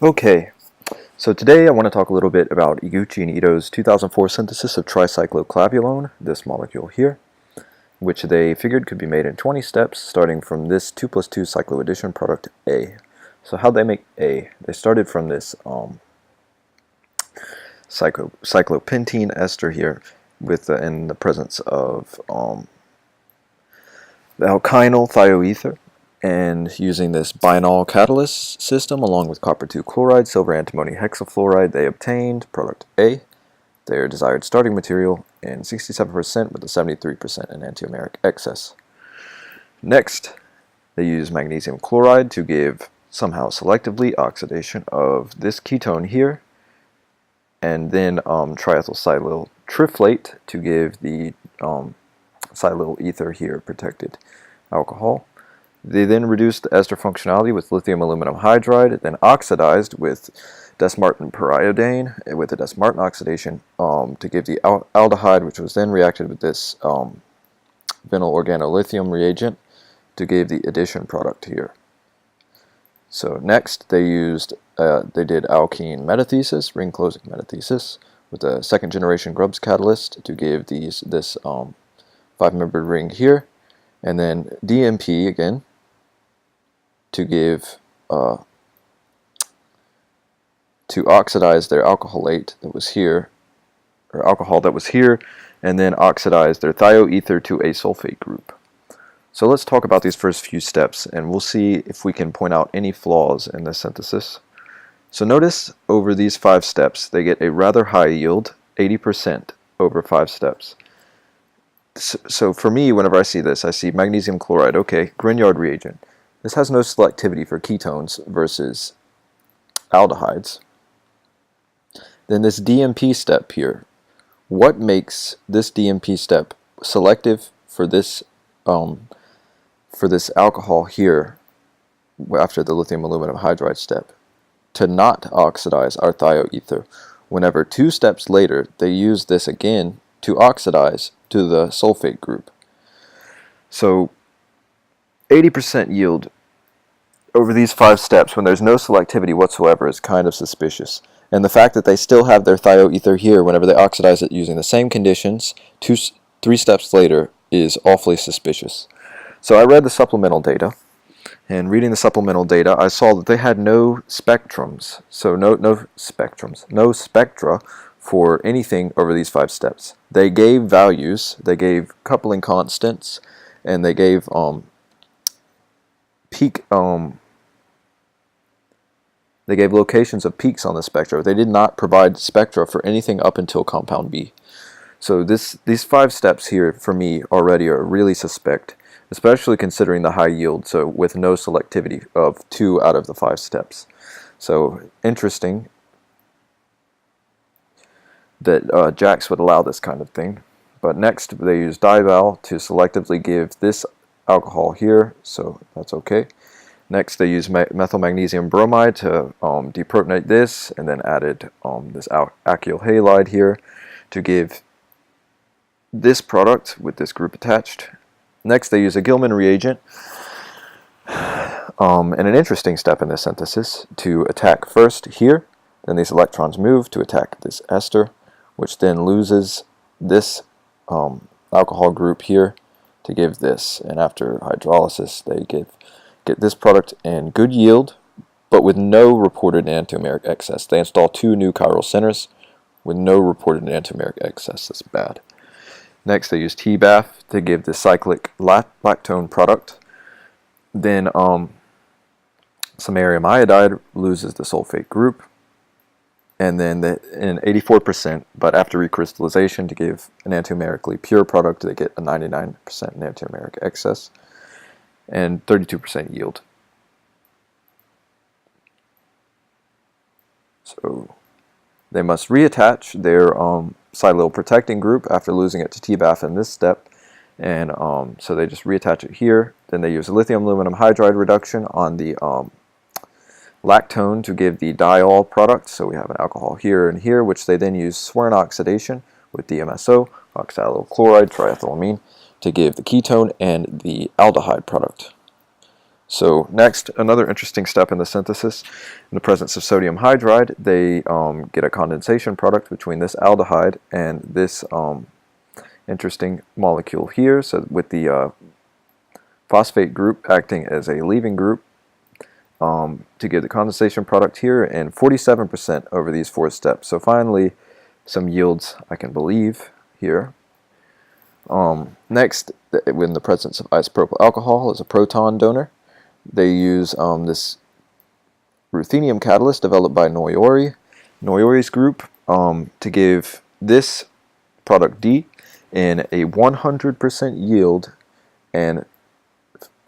Okay, so today I want to talk a little bit about Iguchi and Ito's 2004 synthesis of tricycloclavulone, this molecule here, which they figured could be made in 20 steps, starting from this 2 plus 2 cycloaddition product A. So how'd they make A? They started from this cyclopentene ester here in the presence of the alkynyl thioether, and using this bienol catalyst system along with copper 2 chloride, silver antimony hexafluoride, they obtained product A, their desired starting material, in 67% with a 73% enantiomeric excess. Next, they use magnesium chloride to give somehow selectively oxidation of this ketone here, and then triethylsilyl triflate to give the silyl ether here protected alcohol. They then reduced the ester functionality with lithium aluminum hydride, then oxidized with desmartin periodane with a desmartin oxidation to give the aldehyde, which was then reacted with this vinyl organolithium reagent to give the addition product here. So next they did alkene metathesis, ring closing metathesis, with a second generation Grubbs catalyst to give this 5-membered ring here, and then DMP again to give to oxidize their alcoholate that was here, or alcohol that was here, and then oxidize their thioether to a sulfate group. So let's talk about these first few steps, and we'll see if we can point out any flaws in this synthesis. So notice over these 5 steps, they get a rather high yield, 80% over 5 steps. So for me, whenever I see this, I see magnesium chloride, okay, Grignard reagent. This has no selectivity for ketones versus aldehydes. Then this DMP step here, what makes this DMP step selective for this alcohol here after the lithium aluminum hydride step to not oxidize our thioether, whenever 2 steps later they use this again to oxidize to the sulfate group. So 80% yield over these 5 steps when there's no selectivity whatsoever is kind of suspicious. And the fact that they still have their thioether here whenever they oxidize it using the same conditions 3 steps later is awfully suspicious. So I read the supplemental data, and reading the supplemental data I saw that they had no spectrums, so no spectra for anything over these 5 steps. They gave values, they gave coupling constants, and they gave they gave locations of peaks on the spectra. They did not provide spectra for anything up until compound B. So these 5 steps here for me already are really suspect, especially considering the high yield, so with no selectivity of 2 out of the 5 steps. So interesting that JAX would allow this kind of thing. But next they use dival to selectively give this alcohol here, so that's okay. Next they use methyl magnesium bromide to deprotonate this, and then added this acyl halide here to give this product with this group attached. Next they use a Gilman reagent, and an interesting step in this synthesis, to attack first here, then these electrons move to attack this ester, which then loses this alcohol group here to give this, and after hydrolysis they get this product in good yield but with no reported enantiomeric excess. They install 2 new chiral centers with no reported enantiomeric excess. That's bad. Next they use TBAF to give the cyclic lactone product. Then samarium iodide loses the sulfate group, and then in 84%, but after recrystallization to give an enantiomerically pure product, they get a 99% enantiomeric excess and 32% yield. So they must reattach their silyl protecting group after losing it to TBAF in this step, and so they just reattach it here. Then they use lithium aluminum hydride reduction on the lactone to give the diol product. So we have an alcohol here and here, which they then use Swern oxidation with DMSO, oxaloylchloride, triethylamine, to give the ketone and the aldehyde product. So next, another interesting step in the synthesis, in the presence of sodium hydride, they get a condensation product between this aldehyde and this interesting molecule here. So with the phosphate group acting as a leaving group to get the condensation product here, and 47% over these 4 steps. So finally, some yields I can believe here. Next, in the presence of isopropyl alcohol as a proton donor, they use this ruthenium catalyst developed by Noyori's group to give this product D in a 100% yield and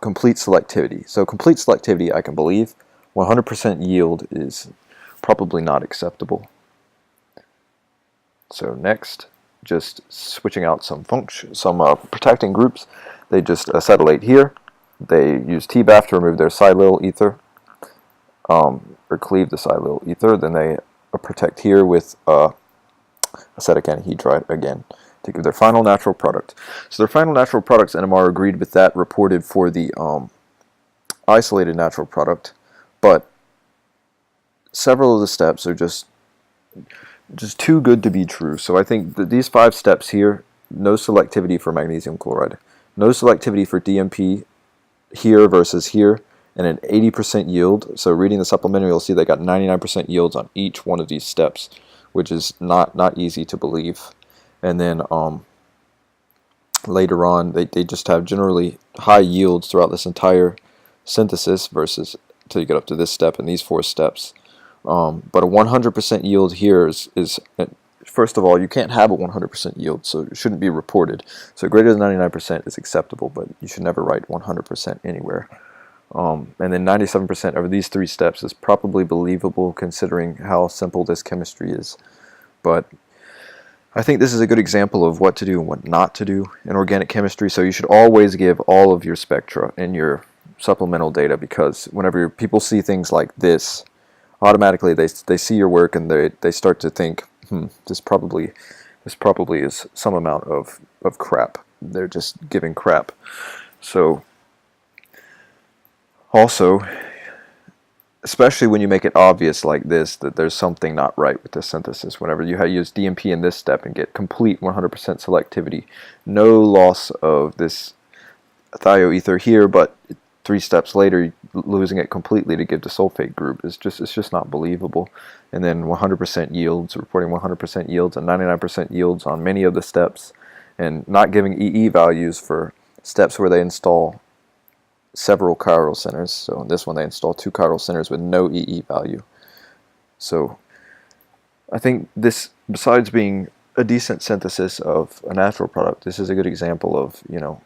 complete selectivity. So complete selectivity I can believe. 100% yield is probably not acceptable. So next, just switching out some protecting groups. They just acetylate here. They use TBAF to remove their silyl ether, or cleave the silyl ether. Then they protect here with acetic anhydride again to give their final natural product. So their final natural products, NMR agreed with that, reported for the isolated natural product, but several of the steps are just too good to be true. So I think that these 5 steps here, no selectivity for magnesium chloride, no selectivity for DMP here versus here, and an 80% yield. So reading the supplementary, you'll see they got 99% yields on each one of these steps, which is not easy to believe. And then later on, they just have generally high yields throughout this entire synthesis versus until you get up to this step and these 4 steps. But a 100% yield here is first of all, you can't have a 100% yield, so it shouldn't be reported. So greater than 99% is acceptable, but you should never write 100% anywhere. And then 97% over these 3 steps is probably believable considering how simple this chemistry is. But I think this is a good example of what to do and what not to do in organic chemistry. So you should always give all of your spectra in your supplemental data, because whenever people see things like this, automatically they see your work and they start to think, this probably is some amount of crap. They're just giving crap. So also, especially when you make it obvious like this that there's something not right with the synthesis, whenever you use DMP in this step and get complete 100% selectivity, no loss of this thioether here, but 3 steps later losing it completely to give the sulfate group it's just not believable. And then 100% yields, reporting 100% yields and 99% yields on many of the steps, and not giving EE values for steps where they install several chiral centers. So in this one they install 2 chiral centers with no EE value. So I think this, besides being a decent synthesis of a natural product, this is a good example of, you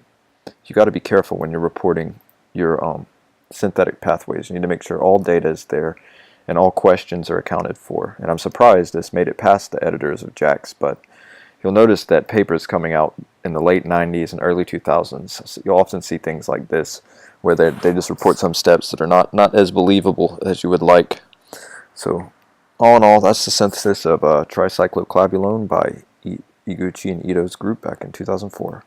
got to be careful when you're reporting your synthetic pathways. You need to make sure all data is there and all questions are accounted for. And I'm surprised this made it past the editors of JACS, but you'll notice that papers coming out in the late 90s and early 2000s, you'll often see things like this, where they just report some steps that are not as believable as you would like. So all in all, that's the synthesis of tricycloclavulone by Iguchi and Ito's group back in 2004.